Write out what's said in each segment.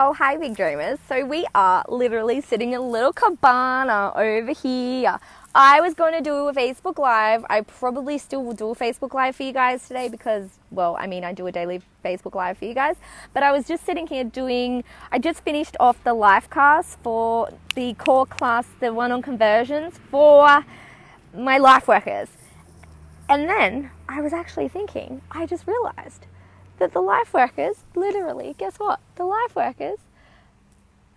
Oh, hi, big dreamers. So we are literally sitting in a little cabana over here. I was going to do a Facebook Live. I probably still will do a Facebook Live for you guys today because, well, I mean, I do a daily Facebook Live for you guys. But I was just sitting here I just finished off the life cast for the core class, the one on conversions for my life workers. And then I was actually thinking, I just realized that the life workers, literally, guess what? The life workers,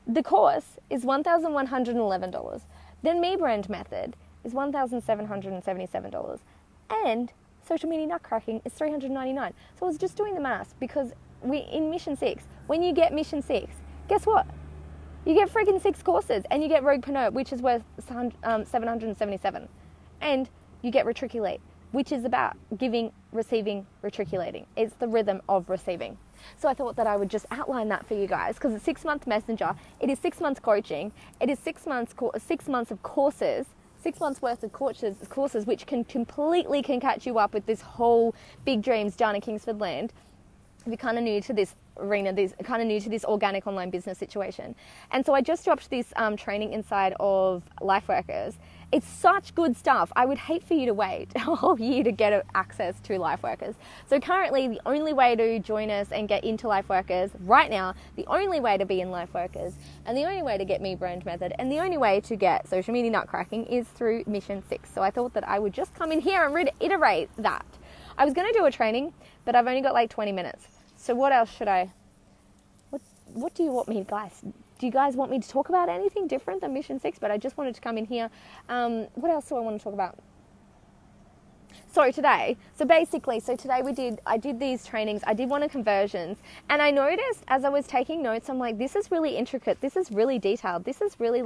the course is $1,111. Then Me Brand Method is $1,777. And Social Media Nutcracking is $399. So I was just doing the maths because in Mission 6, when you get Mission 6, guess what? You get freaking 6 courses and you get Roguepreneur, which is worth $777. And you get Retriculate, which is about giving, receiving, retriculating. It's the rhythm of receiving. So I thought that I would just outline that for you guys because it's 6 month messenger. It is 6 months coaching. It is 6 months of courses, 6 months worth of courses, which can catch you up with this whole big dreams, Jana, Kingsford land. If you're kind of new to this arena, kind of new to this organic online business situation. And so I just dropped this training inside of Life Workers. It's such good stuff. I would hate for you to wait a whole year to get access to Life Workers. So currently, the only way to join us and get into Life Workers right now, the only way to be in Life Workers, and the only way to get Me Brand Method, and the only way to get Social Media Nutcracking is through Mission 6. So I thought that I would just come in here and reiterate that. I was going to do a training, but I've only got like 20 minutes. So what else should what do you want me, guys? Do you guys want me to talk about anything different than Mission 6? But I just wanted to come in here. What else do I want to talk about? Today I did these trainings. I did one of conversions. And I noticed as I was taking notes, I'm like, this is really intricate. This is really detailed. This is really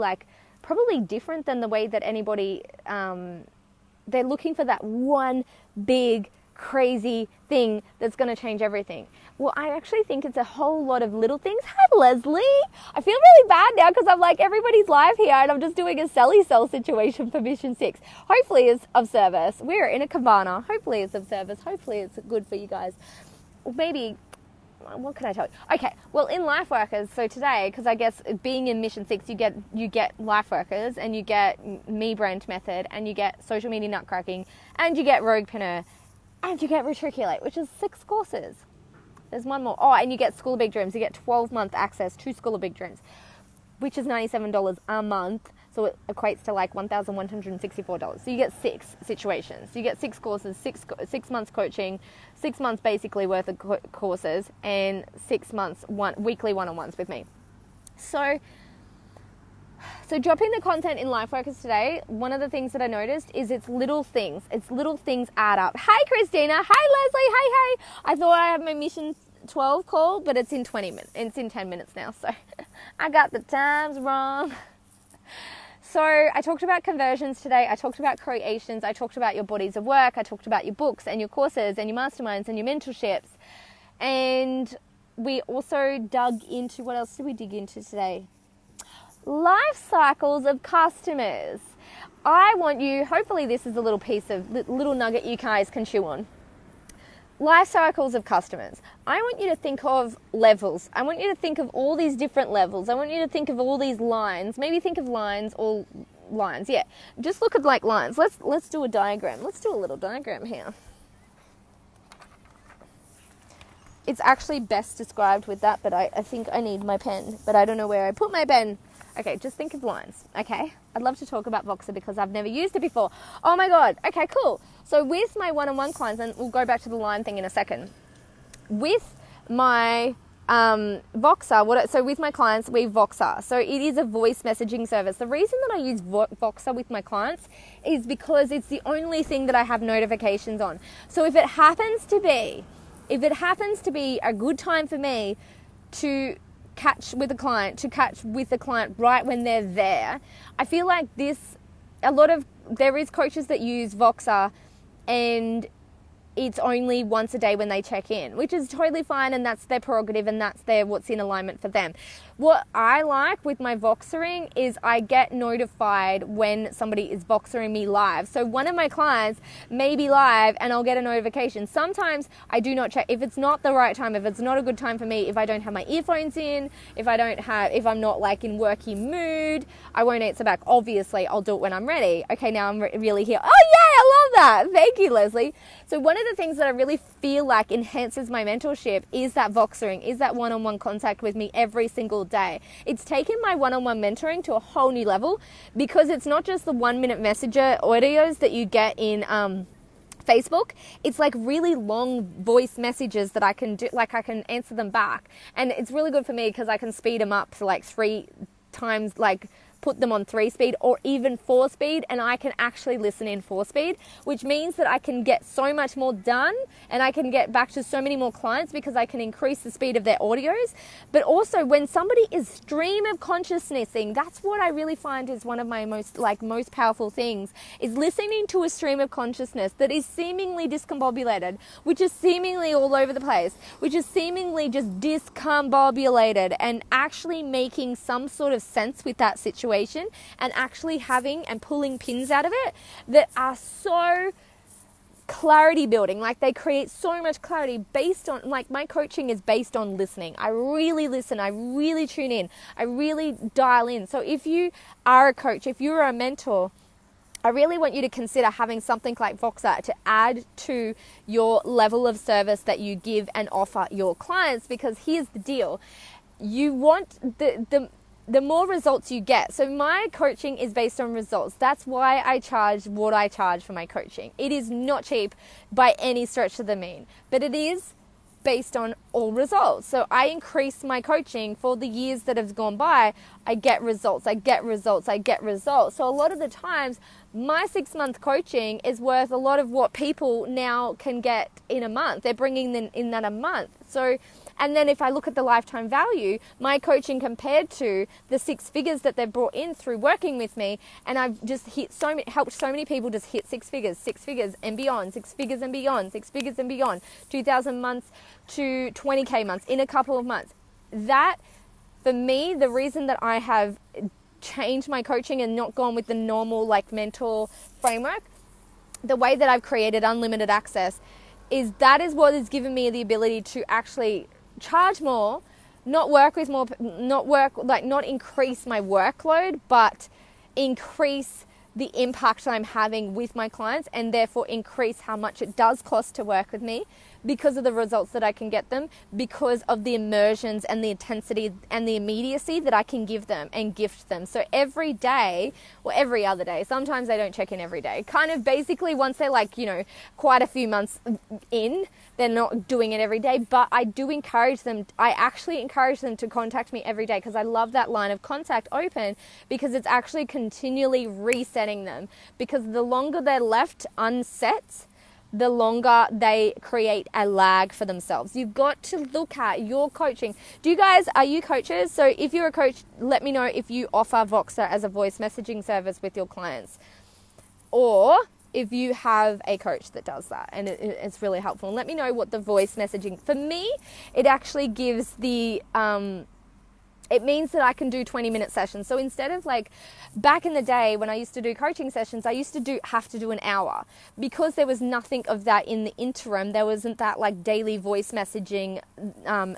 probably different than the way that anybody, they're looking for that one big crazy thing that's going to change everything. Well, I actually think it's a whole lot of little things. Hi, Leslie. I feel really bad now because I'm like, everybody's live here and I'm just doing a sell situation for Mission 6. Hopefully it's of service. We're in a cabana. Hopefully it's of service. Hopefully it's good for you guys. Or maybe, what can I tell you? Okay, well, in Life Workers, so today, because I guess being in Mission 6, you get Life Workers and you get Me Brand Method and you get Social Media Nutcracking and you get Roguepreneur. And you get Retriculate, which is 6 courses. There's one more. Oh, and you get School of Big Dreams. You get 12-month access to School of Big Dreams, which is $97 a month. So it equates to like $1,164. So you get 6 situations. You get 6 courses, 6 months coaching, 6 months basically worth of courses, and 6 months weekly one-on-ones with me. So dropping the content in Life Workers today, one of the things that I noticed is it's little things. It's little things add up. Hi, Christina. Hi, Leslie. Hey. I thought I had my Mission 12 call, but it's in 20 minutes. It's in 10 minutes now, so I got the times wrong. So I talked about conversions today. I talked about creations. I talked about your bodies of work. I talked about your books and your courses and your masterminds and your mentorships. And we also dug into, what else did we dig into today? Life cycles of customers. I want you, hopefully this is a little piece of little nugget you guys can chew on. Life cycles of customers. I want you to think of levels. I want you to think of all these different levels. I want you to think of all these lines. Maybe think of lines or lines. Yeah, just look at like lines. Let's do a diagram. Let's do a little diagram here. It's actually best described with that, but I think I need my pen, but I don't know where I put my pen. Okay, just think of lines, okay? I'd love to talk about Voxer because I've never used it before. Oh my God, okay, cool. So with my one-on-one clients, and we'll go back to the line thing in a second. With my Voxer, so with my clients, we Voxer. So it is a voice messaging service. The reason that I use Voxer with my clients is because it's the only thing that I have notifications on. So if it happens to be a good time for me to catch with the client right when they're there. I feel like there is coaches that use Voxer and it's only once a day when they check in, which is totally fine, and that's their prerogative, and that's what's in alignment for them. What I like with my Voxering is I get notified when somebody is Voxering me live. So one of my clients may be live and I'll get a notification. Sometimes I do not check if it's not the right time, if it's not a good time for me, if I don't have my earphones in, if I'm not like in worky mood, I won't answer back. Obviously, I'll do it when I'm ready. Okay, now I'm really here. Oh yay, I love that. Thank you, Leslie. So one of the things that I really feel like enhances my mentorship is that Voxering, is that one-on-one contact with me every single day. It's taken my one-on-one mentoring to a whole new level, because it's not just the 1-minute messenger audios that you get in Facebook. It's like really long voice messages that I can do, like I can answer them back. And it's really good for me because I can speed them up to like 3 times, like put them on 3-speed or even 4-speed, and I can actually listen in 4-speed, which means that I can get so much more done and I can get back to so many more clients because I can increase the speed of their audios. But also when somebody is stream of consciousnessing, that's what I really find is one of my most powerful things, is listening to a stream of consciousness that is seemingly discombobulated, which is seemingly all over the place, which is seemingly just discombobulated, and actually making some sort of sense with that situation, and actually having and pulling pins out of it that are so clarity building. Like they create so much clarity based on, like my coaching is based on listening. I really listen. I really tune in. I really dial in. So if you are a coach, if you're a mentor, I really want you to consider having something like Voxer to add to your level of service that you give and offer your clients, because here's the deal. You want the more results you get. So my coaching is based on results. That's why I charge what I charge for my coaching. It is not cheap by any stretch of the mean, but it is based on all results. So I increase my coaching for the years that have gone by. I get results, I get results, I get results. So a lot of the times my 6-month coaching is worth a lot of what people now can get in a month. They're bringing in that a month. So, and then if I look at the lifetime value, my coaching compared to the 6 figures that they've brought in through working with me, and I've just helped so many people just hit 6 figures and beyond, 6 figures and beyond, 6 figures and beyond, 2,000 months to 20K months in a couple of months. That, for me, the reason that I have changed my coaching and not gone with the normal like mentor framework, the way that I've created unlimited access, is that is what has given me the ability to actually charge more, not increase my workload, but increase the impact I'm having with my clients, and therefore increase how much it does cost to work with me, because of the results that I can get them, because of the immersions and the intensity and the immediacy that I can give them and gift them. So every day, or every other day, sometimes they don't check in every day, kind of basically once they're like, quite a few months in, they're not doing it every day, but I do encourage them. I actually encourage them to contact me every day, because I love that line of contact open, because it's actually continually resetting them, because the longer they're left unset, the longer they create a lag for themselves. You've got to look at your coaching. Are you coaches? So if you're a coach, let me know if you offer Voxer as a voice messaging service with your clients, or if you have a coach that does that, and it's really helpful. And let me know what the voice messaging, for me, it actually gives it means that I can do 20-minute sessions. So instead of like back in the day when I used to do coaching sessions, I used to have to do an hour, because there was nothing of that in the interim. There wasn't that like daily voice messaging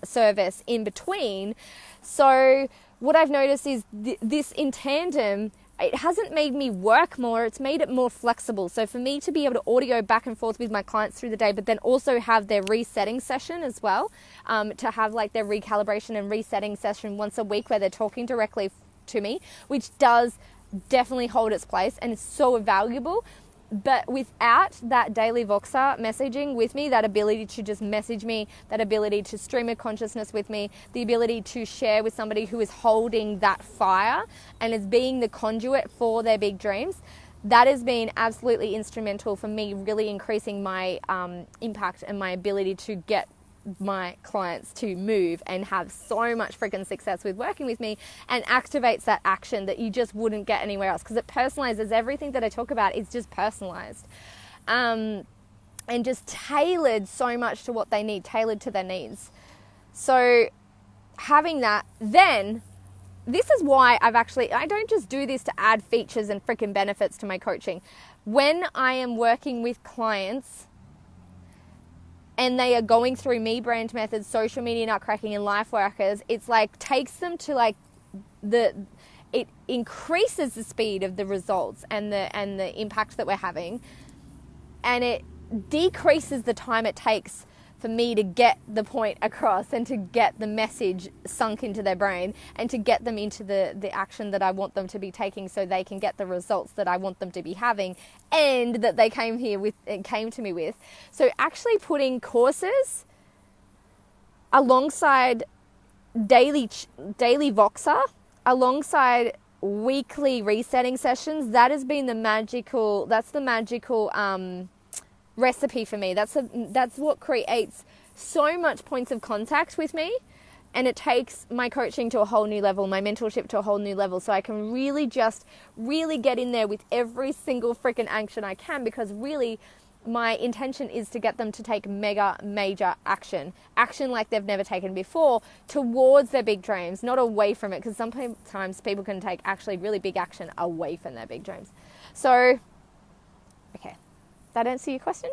service in between. So what I've noticed is this in tandem, it hasn't made me work more, it's made it more flexible. So for me to be able to audio back and forth with my clients through the day, but then also have their resetting session as well, to have like their recalibration and resetting session once a week where they're talking directly to me, which does definitely hold its place and is so valuable. But without that daily Voxer messaging with me, that ability to just message me, that ability to stream of consciousness with me, the ability to share with somebody who is holding that fire and is being the conduit for their big dreams, that has been absolutely instrumental for me really increasing my impact and my ability to get my clients to move and have so much freaking success with working with me, and activates that action that you just wouldn't get anywhere else, because it personalizes everything that I talk about. Is just personalized. and just tailored so much to what they need, tailored to their needs. So having that, then this is why I don't just do this to add features and freaking benefits to my coaching. When I am working with clients and they are going through me brand methods, social media nutcracking, and life workers, it's like takes them to like it increases the speed of the results and the impact that we're having, and it decreases the time it takes for me to get the point across and to get the message sunk into their brain and to get them into the action that I want them to be taking so they can get the results that I want them to be having and that they came to me with. So actually putting courses alongside daily Voxer, alongside weekly resetting sessions, that has been the magical recipe for me. That's what creates so much points of contact with me, and it takes my coaching to a whole new level, my mentorship to a whole new level, so I can really get in there with every single freaking action I can, because really my intention is to get them to take major action like they've never taken before towards their big dreams, not away from it, because sometimes people can take actually really big action away from their big dreams. So, okay. That answer your question?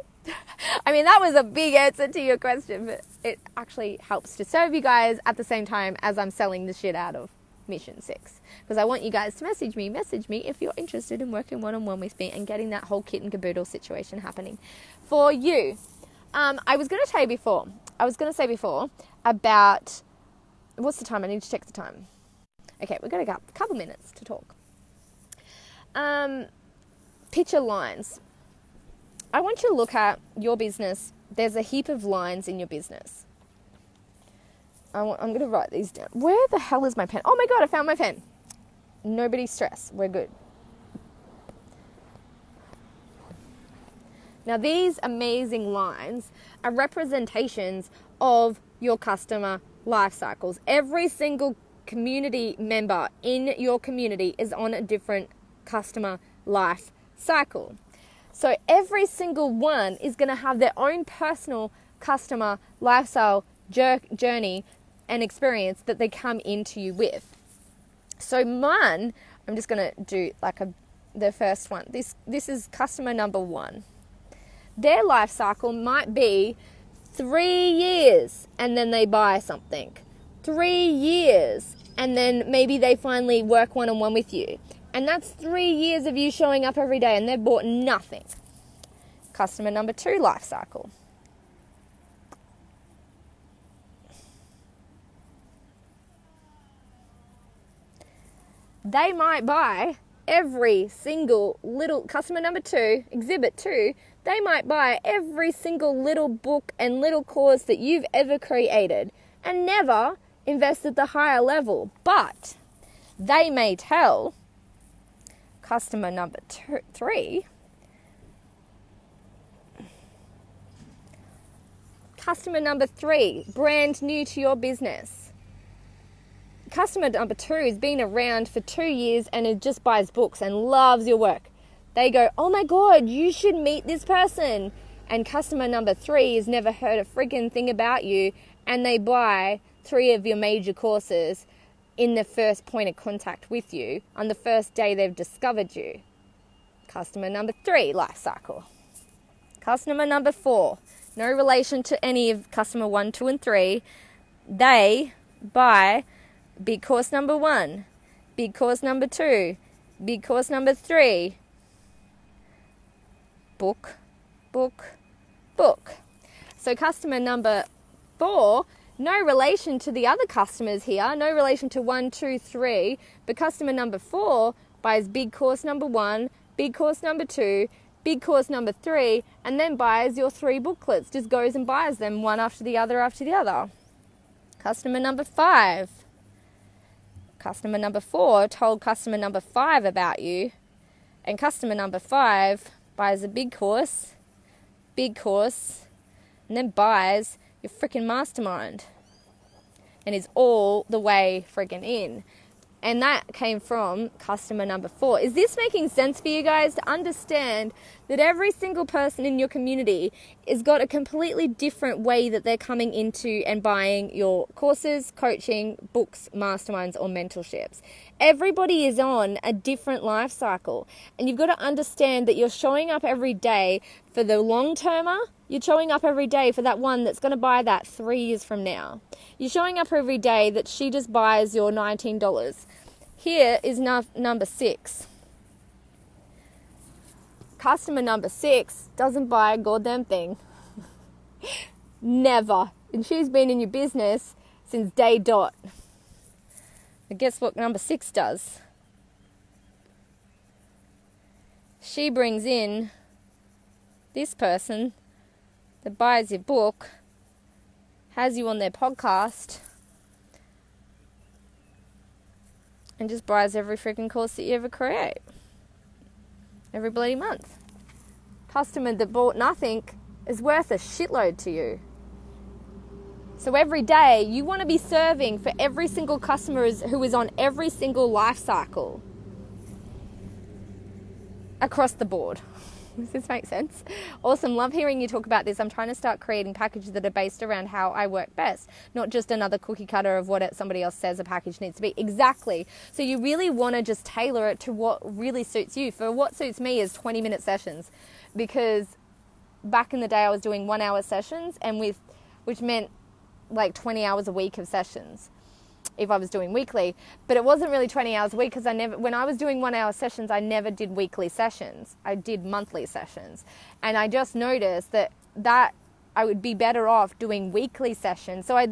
I mean, that was a big answer to your question, but it actually helps to serve you guys at the same time as I'm selling the shit out of Mission 6. Because I want you guys to message me if you're interested in working one-on-one with me and getting that whole kit and caboodle situation happening for you. I was going to say before about, what's the time? I need to check the time. Okay, we've got a couple minutes to talk. Picture lines. I want you to look at your business. There's a heap of lines in your business. I'm going to write these down. Where the hell is my pen? Oh my God, I found my pen. Nobody stress. We're good. Now, these amazing lines are representations of your customer life cycles. Every single community member in your community is on a different customer life cycle. So every single one is going to have their own personal customer lifestyle journey and experience that they come into you with. So mine, I'm just going to do like the first one. This is customer number 1. Their life cycle might be 3 years and then they buy something. 3 years and then maybe they finally work one-on-one with you. And that's 3 years of you showing up every day and they've bought nothing. Customer number 2 life cycle. They might buy every single little, customer number 2, exhibit 2, they might buy every single little book and little course that you've ever created and never invest at the higher level. But they may tell customer number 3, customer number 3, brand new to your business. Customer number 2 has been around for 2 years and it just buys books and loves your work. They go, oh my God, you should meet this person. And customer number 3 has never heard a freaking thing about you and they buy 3 of your major courses in the first point of contact with you on the first day they've discovered you. Customer number 3 life cycle. Customer number 4, no relation to any of customer 1, 2, and 3. They buy big course number 1, big course number 2, big course number 3. Book. So customer number 4, no relation to the other customers here, no relation to 1, 2, 3, but customer number 4 buys big course number 1, big course number 2, big course number 3, and then buys your 3 booklets, just goes and buys them one after the other. Customer number 5. Customer number 4 told customer number 5 about you, and customer number 5 buys a big course, and then buys your freaking mastermind and is all the way freaking in. And that came from customer number 4. Is this making sense for you guys to understand that every single person in your community has got a completely different way that they're coming into and buying your courses, coaching, books, masterminds, or mentorships? Everybody is on a different life cycle. And you've got to understand that you're showing up every day for the long-termer. You're showing up every day for that one that's going to buy that 3 years from now. You're showing up every day that she just buys your $19. Here is number 6. Customer number 6 doesn't buy a goddamn thing. Never. And she's been in your business since day dot. But guess what number 6 does? She brings in this person that buys your book, has you on their podcast, and just buys every freaking course that you ever create. Every bloody month. Customer that bought nothing is worth a shitload to you. So every day you want to be serving for every single customer who is on every single life cycle. Across the board. Does this make sense? Awesome. Love hearing you talk about this. I'm trying to start creating packages that are based around how I work best, not just another cookie cutter of what somebody else says a package needs to be. Exactly. So you really want to just tailor it to what really suits you. For what suits me is 20-minute sessions, because back in the day I was doing 1-hour sessions, and which meant like 20 hours a week of sessions if I was doing weekly. But it wasn't really 20 hours a week, because when I was doing 1-hour sessions, I never did weekly sessions. I did monthly sessions. And I just noticed that I would be better off doing weekly sessions. So I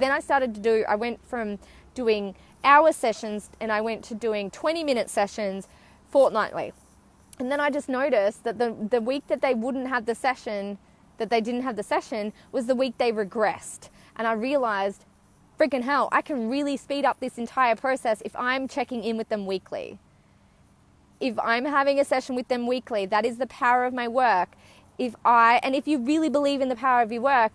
went from doing hour sessions and I went to doing 20-minute sessions fortnightly. And then I just noticed that the week that they didn't have the session was the week they regressed. And I realized, freaking hell, I can really speed up this entire process if I'm checking in with them weekly. If I'm having a session with them weekly, that is the power of my work. And if you really believe in the power of your work,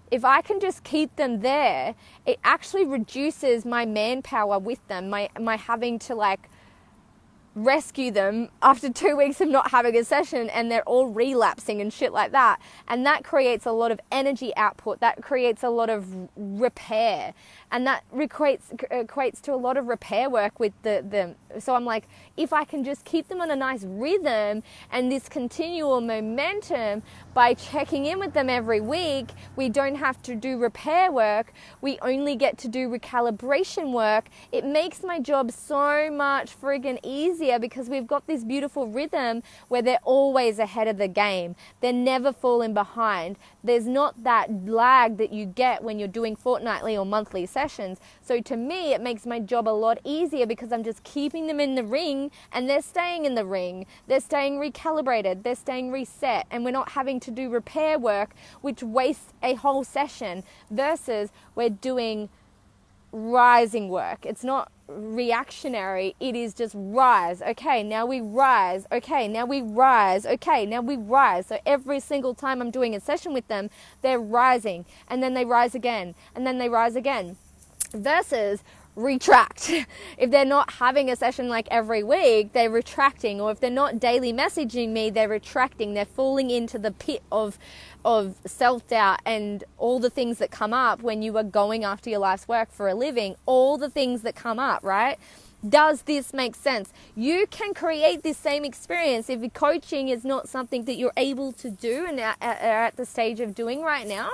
if I can just keep them there, it actually reduces my manpower with them, my having to rescue them after 2 weeks of not having a session and they're all relapsing and shit like that. And that creates a lot of energy output. That creates a lot of repair. And that equates to a lot of repair work with them. So I'm like, if I can just keep them on a nice rhythm and this continual momentum by checking in with them every week, we don't have to do repair work. We only get to do recalibration work. It makes my job so much friggin' easier, because we've got this beautiful rhythm where they're always ahead of the game. They're never falling behind. There's not that lag that you get when you're doing fortnightly or monthly sessions. So to me, it makes my job a lot easier, because I'm just keeping them in the ring and they're staying in the ring. They're staying recalibrated. They're staying reset. And we're not having to do repair work, which wastes a whole session, versus we're doing rising work. It's not reactionary. It is just rise. Okay, now we rise. Okay, now we rise. Okay, now we rise. So every single time I'm doing a session with them, they're rising, and then they rise again, and then they rise again, versus retract. If they're not having a session like every week, they're retracting. Or if they're not daily messaging me, they're retracting. They're falling into the pit of self-doubt and all the things that come up when you are going after your life's work for a living. All the things that come up, right? Does this make sense? You can create this same experience if coaching is not something that you're able to do and are at the stage of doing right now.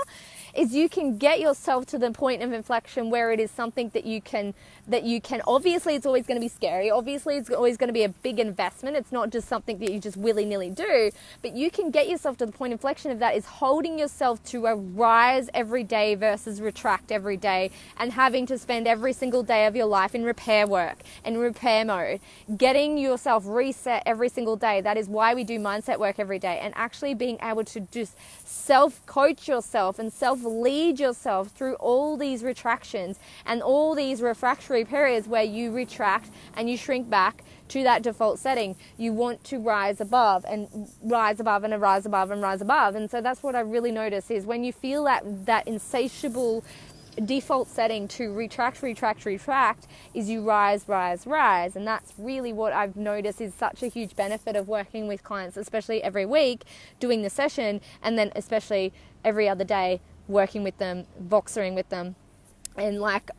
Is you can get yourself to the point of inflection where it is something that you can, obviously it's always going to be scary. Obviously it's always going to be a big investment. It's not just something that you just willy-nilly do, but you can get yourself to the point of inflection of that is holding yourself to a rise every day versus retract every day, and having to spend every single day of your life in repair work and repair mode, getting yourself reset every single day. That is why we do mindset work every day, and actually being able to just self-coach yourself and self-lead yourself through all these retractions and all these refractory periods where you retract and you shrink back to that default setting. You want to rise above and rise above and rise above and rise above. And so that's what I really notice is when you feel that insatiable default setting to retract is you rise. And that's really what I've noticed is such a huge benefit of working with clients, especially every week doing the session, and then especially every other day working with them, voxering with them. And like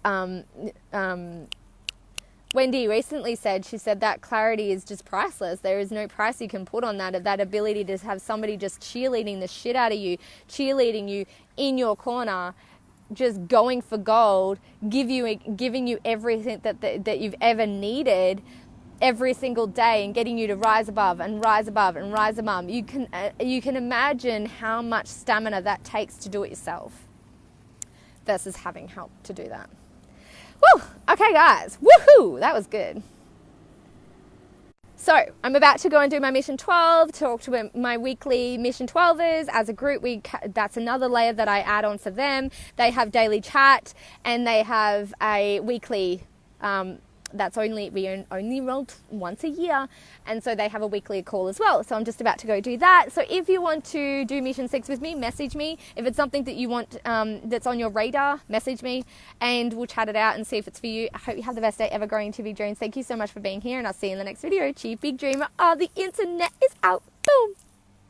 Wendy recently said, she said that clarity is just priceless. There is no price you can put on that ability to have somebody just cheerleading the shit out of you, cheerleading you in your corner, just going for gold, giving you everything that you've ever needed every single day, and getting you to rise above and rise above and rise above. You can imagine how much stamina that takes to do it yourself versus having help to do that. Woo! Okay, guys. Woohoo! That was good. So, I'm about to go and do my Mission 12, talk to my weekly Mission 12ers. As a group, that's another layer that I add on for them. They have daily chat, and they have a weekly, we only roll once a year, and so they have a weekly call as well. So I'm just about to go do that. So if you want to do Mission 6 with me, message me. If it's something that you want that's on your radar, message me, and we'll chat it out and see if it's for you. I hope you have the best day ever, growing to big dreams. Thank you so much for being here, and I'll see you in the next video. Chief Big Dreamer. Oh, the internet is out. Boom.